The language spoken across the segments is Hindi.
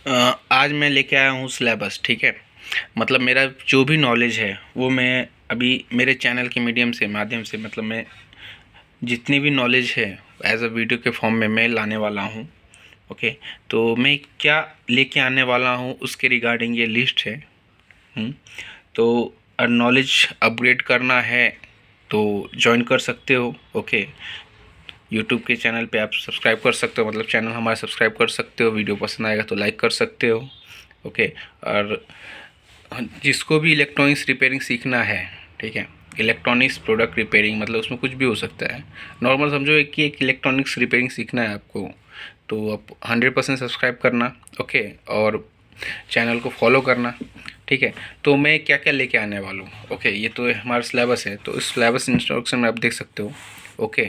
आज मैं लेके आया हूँ सिलेबस। ठीक है, मतलब मेरा जो भी नॉलेज है वो मैं अभी मेरे चैनल के माध्यम से मतलब मैं जितनी भी नॉलेज है एज अ वीडियो के फॉर्म में मैं लाने वाला हूँ। ओके, तो मैं क्या लेके आने वाला हूँ उसके रिगार्डिंग ये लिस्ट है। तो नॉलेज अपग्रेड करना है तो ज्वाइन कर सकते हो। ओके, यूट्यूब के चैनल पे आप सब्सक्राइब कर सकते हो, मतलब चैनल हमारा सब्सक्राइब कर सकते हो। वीडियो पसंद आएगा तो लाइक कर सकते हो। ओके, और जिसको भी इलेक्ट्रॉनिक्स रिपेयरिंग सीखना है, ठीक है, इलेक्ट्रॉनिक्स प्रोडक्ट रिपेयरिंग मतलब उसमें कुछ भी हो सकता है। नॉर्मल समझो कि एक इलेक्ट्रॉनिक्स रिपेयरिंग सीखना है आपको, तो आप 100% सब्सक्राइब करना। ओके, और चैनल को फॉलो करना। ठीक है, तो मैं क्या क्या लेके आने वाला हूँ। ओके, ये तो हमारा सिलेबस है, तो इस सिलेबस इंस्ट्रक्शन में आप देख सकते हो। ओके,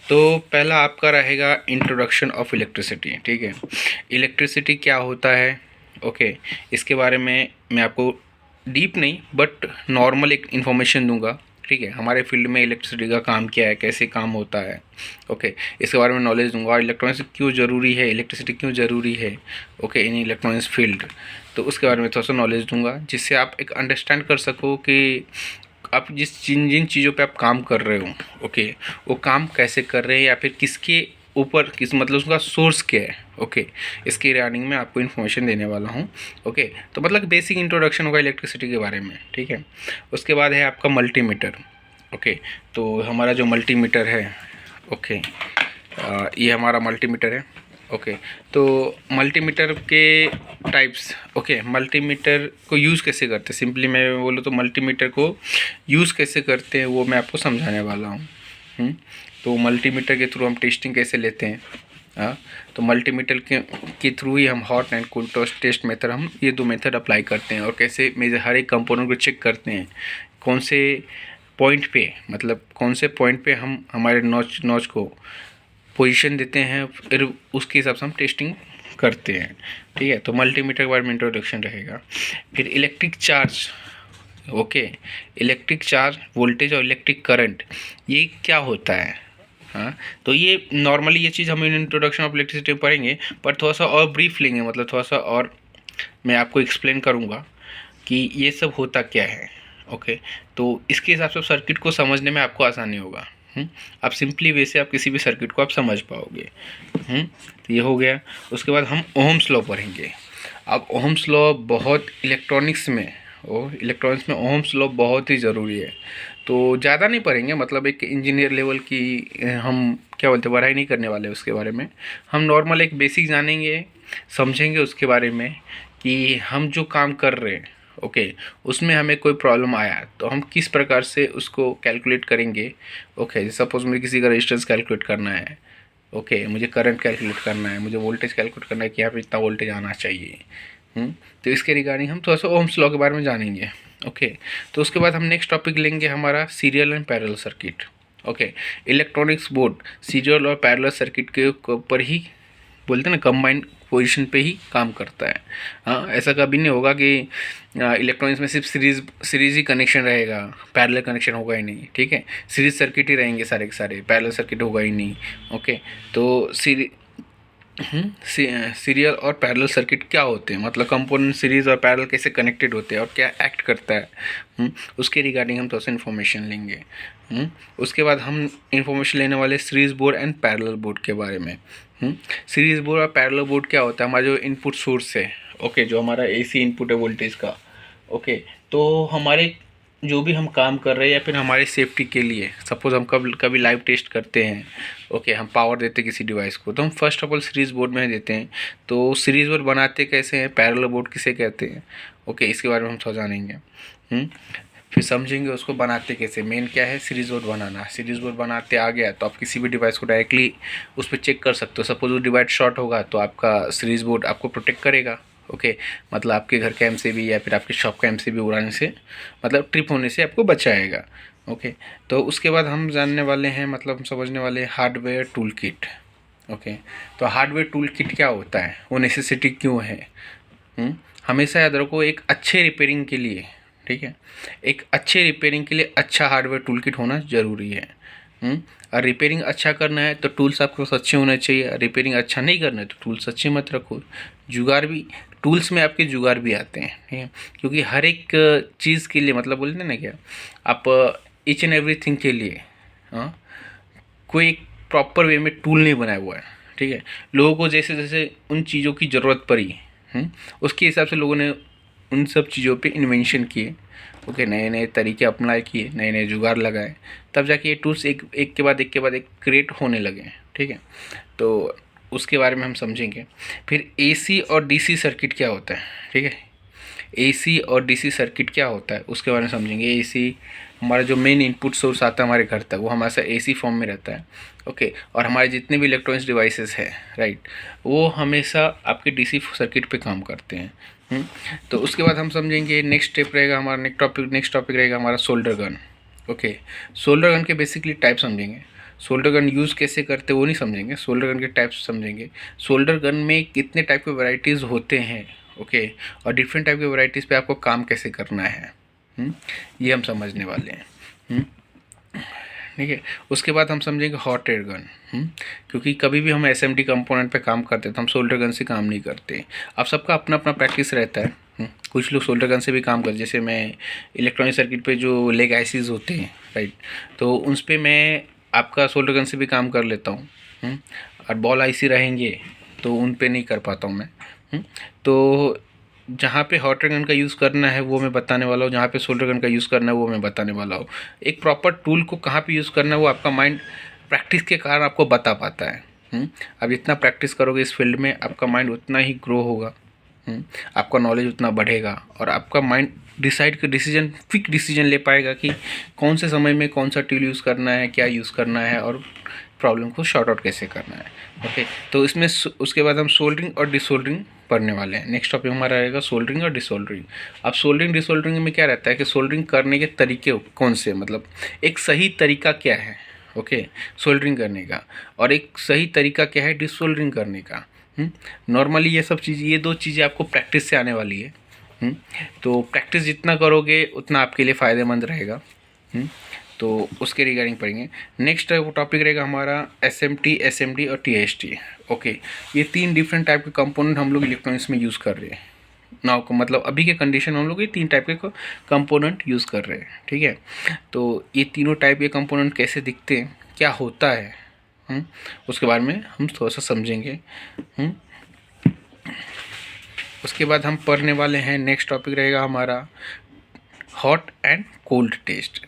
तो पहला आपका रहेगा इंट्रोडक्शन ऑफ इलेक्ट्रिसिटी। ठीक है, इलेक्ट्रिसिटी क्या होता है। ओके, इसके बारे में मैं आपको डीप नहीं बट नॉर्मल एक इन्फॉर्मेशन दूंगा। ठीक है, हमारे फील्ड में इलेक्ट्रिसिटी का काम क्या है, कैसे काम होता है। ओके, इसके बारे में नॉलेज दूंगा, और इलेक्ट्रॉनिक्स क्यों ज़रूरी है, इलेक्ट्रिसिटी क्यों ज़रूरी है। ओके, इन इलेक्ट्रॉनिक्स फील्ड, तो उसके बारे में थोड़ा सा नॉलेज दूंगा, जिससे आप एक अंडरस्टैंड कर सको कि आप जिन जिन चीज़ों पे आप काम कर रहे हो, ओके, वो काम कैसे कर रहे हैं या फिर किसके ऊपर, किस मतलब उसका सोर्स क्या है। ओके, इसके रिगार्डिंग में आपको इन्फॉर्मेशन देने वाला हूँ। ओके, तो मतलब बेसिक इंट्रोडक्शन होगा इलेक्ट्रिसिटी के बारे में। ठीक है, उसके बाद है आपका मल्टीमीटर। ओके, तो हमारा जो मल्टीमीटर है, ओके, ये हमारा मल्टीमीटर है। ओके, तो मल्टीमीटर के टाइप्स। ओके, मल्टीमीटर को यूज़ कैसे करते हैं, सिंपली मैं बोलूँ तो मल्टीमीटर को यूज़ कैसे करते हैं वो मैं आपको समझाने वाला हूँ। तो मल्टीमीटर के थ्रू हम टेस्टिंग कैसे लेते हैं। हाँ, तो मल्टीमीटर के थ्रू ही हम hot and cool test method, हम ये दो मेथड अप्लाई करते हैं, और कैसे मेजर हर एक कंपोनेंट को चेक करते हैं, कौन से पॉइंट पे, मतलब कौन से पॉइंट पे हम हमारे नॉच को पोजीशन देते हैं, फिर उसके हिसाब से हम टेस्टिंग करते हैं। ठीक है, तो मल्टीमीटर के बारे में इंट्रोडक्शन रहेगा। फिर electric charge. Okay, electric charge, voltage और इलेक्ट्रिक करंट, ये क्या होता है। हाँ, तो ये नॉर्मली ये चीज़ हम इंट्रोडक्शन ऑफ इलेक्ट्रिसिटी में पढ़ेंगे, पर थोड़ा सा और ब्रीफ लेंगे, मतलब थोड़ा सा और मैं आपको एक्सप्लेन करूँगा कि ये सब होता क्या है। ओके, तो इसके हिसाब से सर्किट को समझने में आपको आसानी होगा। आप सिंपली वे से आप किसी भी सर्किट को आप समझ पाओगे। तो ये हो गया। उसके बाद हम ओहम्स लॉ पढ़ेंगे। अब ओहम्स लॉ बहुत इलेक्ट्रॉनिक्स में ओहम्स लॉ बहुत ही ज़रूरी है। तो ज़्यादा नहीं पढ़ेंगे, मतलब एक इंजीनियर लेवल की हम क्या बोलते हैं, पढ़ाई नहीं करने वाले उसके बारे में। हम नॉर्मल एक बेसिक जानेंगे, समझेंगे उसके बारे में कि हम जो काम कर रहे हैं, ओके, उसमें हमें कोई प्रॉब्लम आया तो हम किस प्रकार से उसको कैलकुलेट करेंगे। ओके, सपोज मुझे किसी का रेजिस्टेंस कैलकुलेट करना है। ओके, मुझे करंट कैलकुलेट करना है, मुझे वोल्टेज कैलकुलेट करना है कि यहाँ पे इतना वोल्टेज आना चाहिए। तो इसके रिगार्डिंग हम थोड़ा सा ओम्स लॉ के बारे में जानेंगे। ओके, तो उसके बाद हम नेक्स्ट टॉपिक लेंगे हमारा serial and parallel circuit. Okay, electronics board serial और पैरेलल सर्किट के ऊपर ही बोलते हैं ना, कंबाइंड पोजीशन पे ही काम करता है। हाँ, ऐसा कभी नहीं होगा कि इलेक्ट्रॉनिक्स में सिर्फ सीरीज ही कनेक्शन रहेगा, पैरेलल कनेक्शन होगा ही नहीं। ठीक है, सीरीज सर्किट ही रहेंगे सारे के सारे, पैरेलल सर्किट होगा ही नहीं। ओके, तो सीरियल और पैरेलल सर्किट क्या होते हैं, मतलब कंपोनेंट सीरीज और पैरेलल कैसे कनेक्टेड होते हैं और क्या एक्ट करता है। उसके रिगार्डिंग हम थोड़ा सा इन्फॉर्मेशन लेंगे। उसके बाद हम इंफॉर्मेशन लेने वाले series board and parallel board के बारे में। सीरीज बोर्ड और पैरेलल बोर्ड क्या होता है, हमारा जो इनपुट सोर्स है। ओके, जो हमारा एसी इनपुट है वोल्टेज का। ओके, तो हमारे जो भी हम काम कर रहे हैं या फिर हमारे सेफ्टी के लिए, सपोज हम कभी लाइव टेस्ट करते हैं। ओके, हम पावर देते हैं किसी डिवाइस को, तो हम first of all series board में देते हैं। तो सीरीज बोर्ड बनाते कैसे हैं, पैरेलल बोर्ड किसे कहते हैं। ओके, इसके बारे में हम थोड़ा जानेंगे। फिर समझेंगे उसको बनाते कैसे, मेन क्या है सीरीज बोर्ड बनाना। सीरीज बोर्ड बनाते आ गया तो आप किसी भी डिवाइस को डायरेक्टली उस पर चेक कर सकते हो। सपोज वो डिवाइस शॉर्ट होगा तो आपका सीरीज बोर्ड आपको प्रोटेक्ट करेगा। ओके, मतलब आपके घर का एमसीबी या फिर आपके शॉप का एमसीबी उड़ाने से, मतलब ट्रिप होने से आपको बचाएगा। ओके, तो उसके बाद हम जानने वाले हैं, मतलब हम समझने वाले हैं हार्डवेयर टूल किट। ओके, तो हार्डवेयर टूल किट क्या होता है, वो नेसेसिटी क्यों है। हमेशा याद रखो, एक अच्छे रिपेयरिंग के लिए, ठीक है, एक अच्छे रिपेयरिंग के लिए अच्छा हार्डवेयर टूल किट होना ज़रूरी है। और रिपेयरिंग अच्छा करना है तो टूल्स आपके पास अच्छे होने चाहिए। रिपेयरिंग अच्छा नहीं करना है तो टूल्स अच्छे मत रखो। जुगाड़ भी, टूल्स में आपके जुगाड़ भी आते हैं, ठीक है, क्योंकि हर एक चीज़ के लिए मतलब बोलते हैं ना क्या, आप ईच एंड एवरीथिंग के लिए कोई एक प्रॉपर वे में टूल नहीं बनाया हुआ है, ठीक है। लोगों को जैसे जैसे उन चीज़ों की ज़रूरत पड़ी, उसके हिसाब से लोगों ने उन सब चीज़ों पे इन्वेंशन किए, ओके, नए नए तरीके अप्लाई किए, नए नए जुगाड़ लगाए, तब जाके ये टूल्स एक एक के बाद एक के बाद एक क्रिएट होने लगे, ठीक है। तो उसके बारे में हम समझेंगे। फिर एसी और डीसी सर्किट क्या होता है, ठीक है, एसी और डीसी सर्किट क्या होता है उसके बारे में समझेंगे। एसी हमारा जो मेन इनपुट सोर्स आता है हमारे घर तक, वो हमारे साथ एसी फॉर्म में रहता है, ओके, और हमारे जितने भी इलेक्ट्रॉनिक्स डिवाइसेस है, राइट, वो हमेशा आपके डीसी सर्किट पे काम करते हैं। तो उसके बाद हम समझेंगे नेक्स्ट स्टेप रहेगा हमारा, नेक्स्ट टॉपिक रहेगा हमारा solder gun, okay. Solder gun के बेसिकली टाइप समझेंगे। सोल्डर गन यूज़ कैसे करते वो नहीं समझेंगे, सोल्डर गन के टाइप्स समझेंगे। सोल्डर गन में कितने टाइप के वैरायटीज़ होते हैं, ओके, और डिफरेंट टाइप के वैरायटीज़ पे आपको काम कैसे करना है, ये हम समझने वाले हैं, ठीक है। उसके बाद हम समझेंगे हॉट एयर गन, क्योंकि कभी भी हम एसएमडी कंपोनेंट पे काम करते हैं तो हम सोल्डर गन से काम नहीं करते। अब सबका अपना अपना प्रैक्टिस रहता है, कुछ लोग सोल्डर गन से भी काम करते, जैसे मैं इलेक्ट्रॉनिक सर्किट पे जो लेग आईसीज होते हैं, राइट, तो उन पर मैं आपका सोल्डर गन से भी काम कर लेता हूँ, और बॉल आईसी रहेंगे तो उन पे नहीं कर पाता हूँ मैं। तो जहाँ पे हॉट एयर गन का यूज़ करना है वो मैं बताने वाला हूँ, जहाँ पे सोल्डर गन का यूज़ करना है वो मैं बताने वाला हूँ। एक प्रॉपर टूल को कहाँ पे यूज़ करना है वो आपका माइंड प्रैक्टिस के कारण आपको बता पाता है। अब जितना प्रैक्टिस करोगे इस फील्ड में आपका माइंड उतना ही ग्रो होगा, आपका नॉलेज उतना बढ़ेगा, और आपका माइंड क्विक डिसीजन ले पाएगा कि कौन से समय में कौन सा टूल यूज़ करना है, क्या यूज़ करना है, और प्रॉब्लम को शॉर्ट आउट कैसे करना है, ओके। तो इसमें उसके बाद हम सोल्डरिंग और डिसोल्डरिंग पढ़ने वाले हैं। नेक्स्ट टॉपिक हमारा रहेगा सोल्डरिंग और डिसोल्डरिंग। अब सोल्डरिंग डिसोल्डरिंग में क्या रहता है कि सोल्डरिंग करने के तरीके कौन से, मतलब एक सही तरीका क्या है, ओके, सोल्डरिंग करने का, और एक सही तरीका क्या है डिसोल्डरिंग करने का। नॉर्मली ये सब चीज़, ये दो चीज़ें आपको प्रैक्टिस से आने वाली है। तो प्रैक्टिस जितना करोगे उतना आपके लिए फ़ायदेमंद रहेगा। तो उसके रिगार्डिंग पढ़ेंगे। नेक्स्ट टॉपिक रहेगा हमारा एसएमटी, एसएमडी और टीएसटी, ओके। ये तीन डिफरेंट टाइप के कंपोनेंट हम लोग इलेक्ट्रॉनिक्स में यूज़ कर रहे हैं नाउ को, मतलब अभी के कंडीशन में हम लोग ये तीन टाइप के कंपोनेंट यूज़ कर रहे हैं, ठीक है। तो ये तीनों टाइप के कंपोनेंट कैसे दिखते हैं, क्या होता है, उसके बारे में हम थोड़ा सा समझेंगे। उसके बाद हम पढ़ने वाले हैं, नेक्स्ट टॉपिक रहेगा हमारा hot and cold test.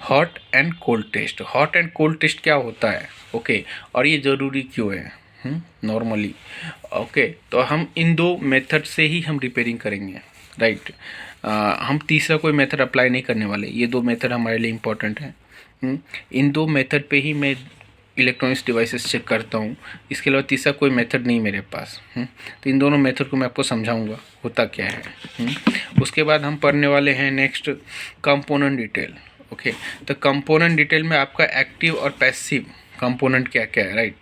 Hot and cold test, hot and cold test क्या होता है, ओके, और ये ज़रूरी क्यों है नॉर्मली, ओके। तो हम इन दो मेथड से ही हम रिपेयरिंग करेंगे, राइट। हम तीसरा कोई मेथड अप्लाई नहीं करने वाले, ये दो मेथड हमारे लिए इम्पोर्टेंट हैं। इन दो मेथड पे ही मैं इलेक्ट्रॉनिक्स डिवाइसेस चेक करता हूँ, इसके अलावा तीसरा कोई मेथड नहीं मेरे पास। तो इन दोनों मेथड को मैं आपको समझाऊंगा होता क्या है। उसके बाद हम पढ़ने वाले हैं नेक्स्ट कंपोनेंट डिटेल, ओके। तो कंपोनेंट डिटेल में आपका एक्टिव और पैसिव कंपोनेंट क्या क्या है, राइट,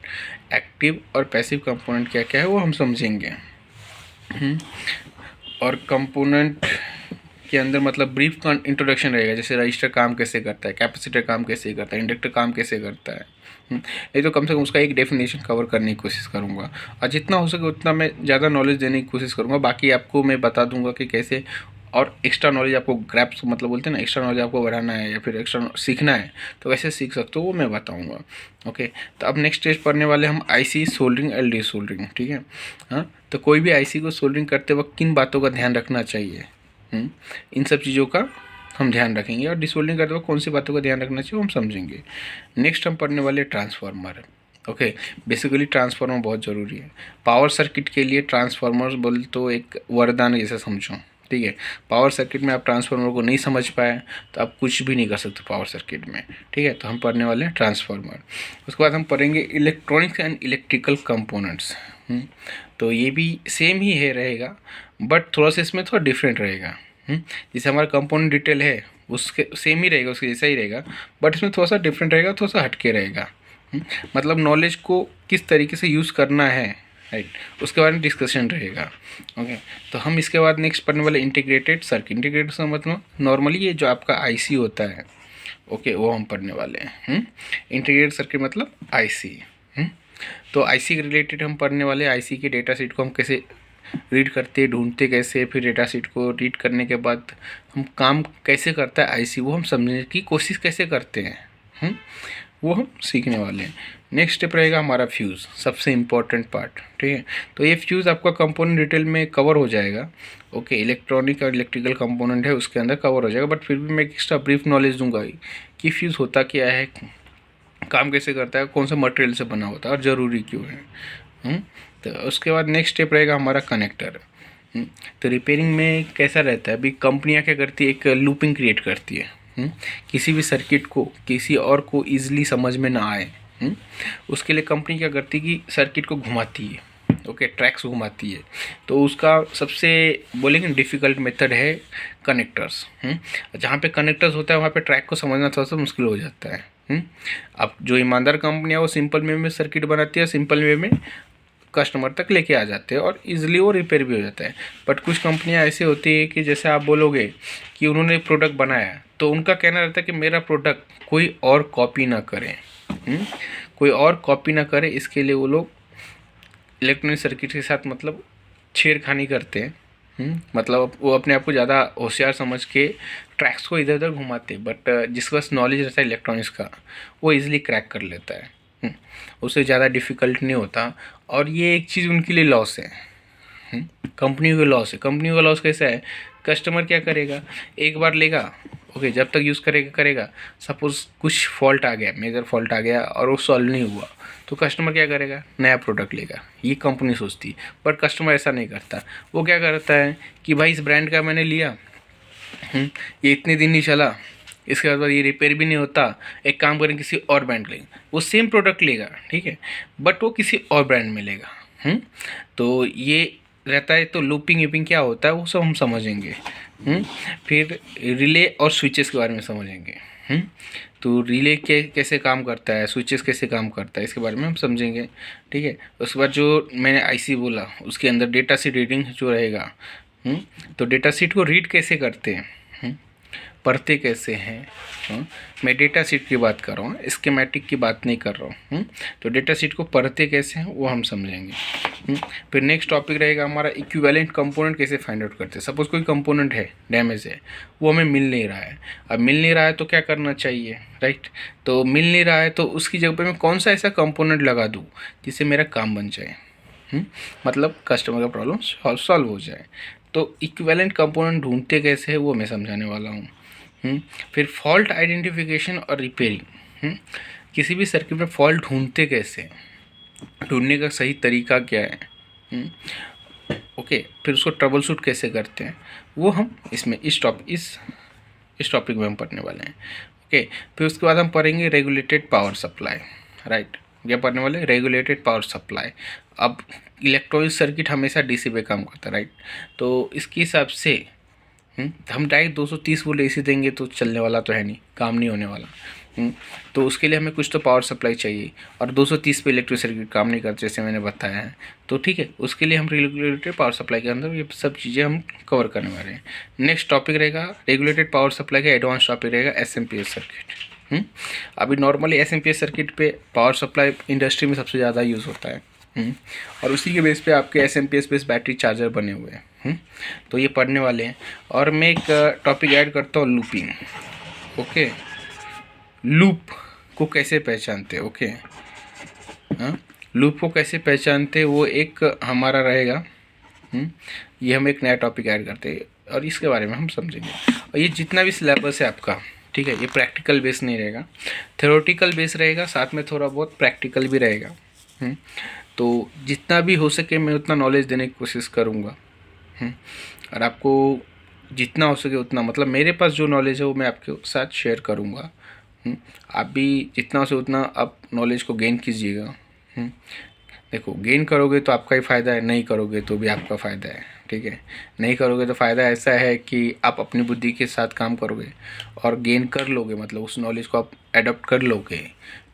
एक्टिव और पैसिव कंपोनेंट क्या क्या है वो हम समझेंगे। और कंपोनेंट के अंदर मतलब ब्रीफ इंट्रोडक्शन रहेगा, जैसे रजिस्टर काम कैसे करता है, कैपेसिटर काम कैसे करता है, इंडक्टर काम कैसे करता है। ये तो कम से कम उसका एक डेफिनेशन कवर करने की कोशिश करूँगा, और जितना हो सके उतना मैं ज़्यादा नॉलेज देने की कोशिश करूँगा। बाकी आपको मैं बता दूंगा कि कैसे, और एक्स्ट्रा नॉलेज आपको ग्रैप्स मतलब बोलते हैं ना, एक्स्ट्रा नॉलेज आपको बढ़ाना है या फिर एक्स्ट्रा सीखना है तो कैसे सीख सकते हो वो मैं बताऊंगा, ओके। तो अब नेक्स्ट स्टेज पढ़ने वाले हम आईसी सोल्डरिंग एंड डिसोल्डरिंग, ठीक है। हाँ, तो कोई भी आईसी को सोल्डरिंग करते वक्त किन बातों का ध्यान रखना चाहिए, इन सब चीज़ों का हम ध्यान रखेंगे, और डिसोल्डरिंग करते वक्त कौन सी बातों का ध्यान रखना चाहिए वो हम समझेंगे। नेक्स्ट हम पढ़ने वाले ट्रांसफार्मर, ओके। बेसिकली ट्रांसफार्मर बहुत ज़रूरी है पावर सर्किट के लिए। ट्रांसफार्मर बोल तो एक वरदान जैसा समझो, ठीक है। पावर सर्किट में आप ट्रांसफार्मर को नहीं समझ पाए तो आप कुछ भी नहीं कर सकते पावर सर्किट में, ठीक है। तो हम पढ़ने वाले हैं ट्रांसफार्मर। उसके बाद हम पढ़ेंगे इलेक्ट्रॉनिक्स एंड इलेक्ट्रिकल कंपोनेंट्स। तो ये भी सेम ही है रहेगा, बट थोड़ा सा इसमें थोड़ा डिफरेंट रहेगा। जैसे हमारा कंपोनेंट डिटेल है उसके सेम ही रहेगा, उसके जैसा ही रहेगा, बट इसमें थोड़ा सा डिफरेंट रहेगा, थोड़ा सा हटके रहेगा। मतलब नॉलेज को किस तरीके से यूज़ करना है, राइट, उसके बारे में डिस्कशन रहेगा, ओके। तो हम इसके बाद नेक्स्ट पढ़ने वाले इंटीग्रेटेड सर्किट। इंटीग्रेटेड मतलब नॉर्मली ये जो आपका आईसी होता है ओके, वो हम पढ़ने वाले हैं। इंटीग्रेटेड सर्किट मतलब आईसी। तो आईसी के रिलेटेड हम पढ़ने वाले हैं। आईसी के डेटा शीट को हम कैसे रीड करते हैं, ढूंढते कैसे, फिर डेटा शीट को रीड करने के बाद हम काम कैसे करता है आईसी, वो हम समझने की कोशिश कैसे करते हैं, वो हम सीखने वाले हैं। नेक्स्ट स्टेप रहेगा हमारा फ्यूज़, सबसे इम्पॉर्टेंट पार्ट, ठीक है। तो ये फ्यूज़ आपका कंपोनेंट डिटेल में कवर हो जाएगा। ओके, इलेक्ट्रॉनिक और इलेक्ट्रिकल कंपोनेंट है उसके अंदर कवर हो जाएगा, बट फिर भी मैं एक्स्ट्रा ब्रीफ नॉलेज दूंगा कि फ्यूज़ होता क्या है, काम कैसे करता है, कौन से मटेरियल से बना होता है और ज़रूरी क्यों है। तो उसके बाद नेक्स्ट स्टेप रहेगा हमारा कनेक्टर। तो रिपेयरिंग में कैसा रहता है, अभी कंपनियां क्या करती है, एक लूपिंग क्रिएट करती है। किसी भी सर्किट को किसी और को ईजिली समझ में ना आए, उसके लिए कंपनी क्या करती है कि सर्किट को घुमाती है। ओके, ट्रैक्स घुमाती है। तो उसका सबसे बोलेंगे डिफ़िकल्ट मेथड है कनेक्टर्स। जहाँ पे कनेक्टर्स होता है वहाँ पे ट्रैक को समझना थोड़ा सा मुश्किल हो जाता है। अब जो ईमानदार कंपनी है वो सिंपल वे में सर्किट बनाती है, सिंपल वे में कस्टमर तक लेके आ जाते हैं और इजीली वो रिपेयर भी हो जाता है। बट कुछ कंपनियां ऐसी होती है कि जैसे आप बोलोगे कि उन्होंने प्रोडक्ट बनाया तो उनका कहना रहता है कि मेरा प्रोडक्ट कोई और कॉपी ना करे, कोई और कॉपी ना करे, इसके लिए वो लोग इलेक्ट्रॉनिक सर्किट के साथ मतलब छेड़खानी करते हैं। मतलब वो अपने आप को ज़्यादा होशियार समझ के ट्रैक्स को इधर उधर घुमाते हैं, बट जिसके पास नॉलेज रहता है इलेक्ट्रॉनिक्स का वो इजीली क्रैक कर लेता है। उससे ज़्यादा डिफ़िकल्ट नहीं होता और ये एक चीज़ उनके लिए लॉस है। कंपनियों का लॉस है। कंपनियों का लॉस कैसा है, कस्टमर क्या करेगा, एक बार लेगा, ओके, जब तक यूज़ करेगा सपोज़ कुछ फॉल्ट आ गया, मेजर फॉल्ट आ गया और वो सॉल्व नहीं हुआ, तो कस्टमर क्या करेगा, नया प्रोडक्ट लेगा। ये कंपनी सोचती है, बट कस्टमर ऐसा नहीं करता। वो क्या करता है कि भाई इस ब्रांड का मैंने लिया, ये इतने दिन नहीं चला, इसके बाद ये रिपेयर भी नहीं होता, एक काम करें किसी और ब्रांड लेंगे, वो सेम प्रोडक्ट लेगा, ठीक है, बट वो किसी और ब्रांड में लेगा। तो ये रहता है। तो लूपिंग यूपिंग क्या होता है वो सब हम समझेंगे। फिर रिले और स्विचेस के बारे में समझेंगे। तो रिले कैसे काम करता है, स्विचेस कैसे काम करता है, इसके बारे में हम समझेंगे, ठीक है। उसके बाद जो मैंने आईसी बोला उसके अंदर डेटा शीट रीडिंग जो रहेगा, तो डेटा शीट को रीड कैसे करते हैं, पढ़ते कैसे हैं। मैं डेटा शीट की बात कर रहा हूँ, स्कीमेटिक की बात नहीं कर रहा हूँ। तो डेटा शीट को पढ़ते कैसे हैं वो हम समझेंगे। फिर नेक्स्ट टॉपिक रहेगा हमारा इक्विवेलेंट कंपोनेंट कैसे फाइंड आउट करते हैं। सपोज़ कोई कंपोनेंट है, डैमेज है, वो हमें मिल नहीं रहा है। अब मिल नहीं रहा है तो क्या करना चाहिए, राइट। तो मिल नहीं रहा है तो उसकी जगह पर मैं कौन सा ऐसा कंपोनेंट लगा दूँ जिससे मेरा काम बन जाए, मतलब कस्टमर का प्रॉब्लम सॉल्व हो जाए। तो इक्विवेलेंट कंपोनेंट ढूंढते कैसे है वो मैं समझाने वाला हूँ। फिर फॉल्ट आइडेंटिफिकेशन और रिपेयरिंग, किसी भी सर्किट में फॉल्ट ढूंढते कैसे, ढूंढने का सही तरीका क्या है। ओके, फिर उसको ट्रबल शूट कैसे करते हैं वो हम इसमें इस टॉपिक में हम पढ़ने वाले हैं। ओके, फिर उसके बाद हम पढ़ेंगे रेगुलेटेड पावर सप्लाई, राइट। क्या पढ़ने वाले, रेगुलेटेड पावर सप्लाई। अब इलेक्ट्रॉनिक सर्किट हमेशा डीसी पे काम करता है, राइट। तो इसके हिसाब से हम डायरेक्ट 230 वोल्ट एसी देंगे तो चलने वाला तो है नहीं, काम नहीं होने वाला। तो उसके लिए हमें कुछ तो पावर सप्लाई चाहिए और 230 पे इलेक्ट्रिक सर्किट काम नहीं करते जैसे मैंने बताया है। तो ठीक है, उसके लिए हम रेगुलेटेड पावर सप्लाई के अंदर ये सब चीज़ें हम कवर करने वाले हैं। नेक्स्ट टॉपिक रहेगा रेगुलेटेड पावर सप्लाई का एडवांस टॉपिक रहेगा SMPS सर्किट। अभी नॉर्मली SMPS सर्किट पे पावर सप्लाई इंडस्ट्री में सबसे ज़्यादा यूज़ होता है। और उसी के बेस पे आपके SMPS बेस बैटरी चार्जर बने हुए हैं। तो ये पढ़ने वाले हैं। और मैं एक टॉपिक ऐड करता हूँ, लूपिंग। ओके, लूप को कैसे पहचानते, ओके, हाँ, लूप को कैसे पहचानते वो एक हमारा रहेगा। ये हम एक नया टॉपिक ऐड करते हैं और इसके बारे में हम समझेंगे। और ये जितना भी सिलेबस है आपका, ठीक है, ये प्रैक्टिकल बेस नहीं रहेगा, थ्योरेटिकल बेस रहेगा, साथ में थोड़ा बहुत प्रैक्टिकल भी रहेगा। तो जितना भी हो सके मैं उतना नॉलेज देने की कोशिश करूँगा। और आपको जितना हो सके उतना, मतलब मेरे पास जो नॉलेज है वो मैं आपके साथ शेयर करूँगा। आप भी जितना हो सके उतना आप नॉलेज को गेन कीजिएगा। देखो, गेन करोगे तो आपका ही फ़ायदा है, नहीं करोगे तो भी आपका फ़ायदा है, ठीक है। नहीं करोगे तो फ़ायदा ऐसा है कि आप अपनी बुद्धि के साथ काम करोगे और गेन कर लोगे, मतलब उस नॉलेज को आप एडॉप्ट कर लोगे,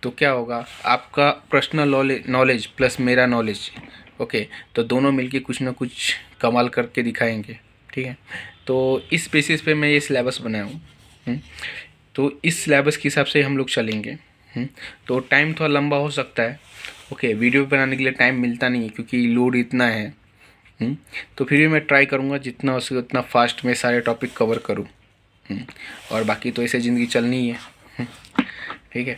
तो क्या होगा, आपका पर्सनल नॉलेज प्लस मेरा नॉलेज, ओके, तो दोनों मिलके कुछ ना कुछ कमाल करके दिखाएंगे, ठीक है। तो इस बेसिस पे मैं ये सिलेबस बनाया हूँ। तो इस सिलेबस के हिसाब से हम लोग चलेंगे। तो टाइम थोड़ा लंबा हो सकता है, ओके, वीडियो बनाने के लिए टाइम मिलता नहीं है क्योंकि लोड इतना है। तो फिर भी मैं ट्राई करूँगा जितना हो सके उतना फास्ट में सारे टॉपिक कवर करूँ। और बाकी तो ऐसे ज़िंदगी चलनी है। ठीक है,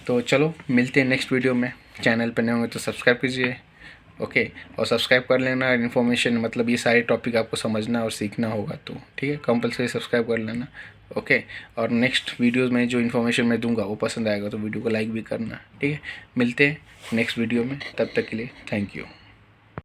तो चलो मिलते हैं नेक्स्ट वीडियो में। चैनल पर नए होंगे तो सब्सक्राइब कीजिए, ओके, और सब्सक्राइब कर लेना। इन्फॉर्मेशन मतलब ये सारे टॉपिक आपको समझना और सीखना होगा तो ठीक है, कंपलसरी सब्सक्राइब कर लेना, ओके। और नेक्स्ट वीडियोस में जो इन्फॉर्मेशन मैं दूंगा वो पसंद आएगा तो वीडियो को लाइक भी करना, ठीक है। मिलते हैं नेक्स्ट वीडियो में, तब तक के लिए थैंक यू।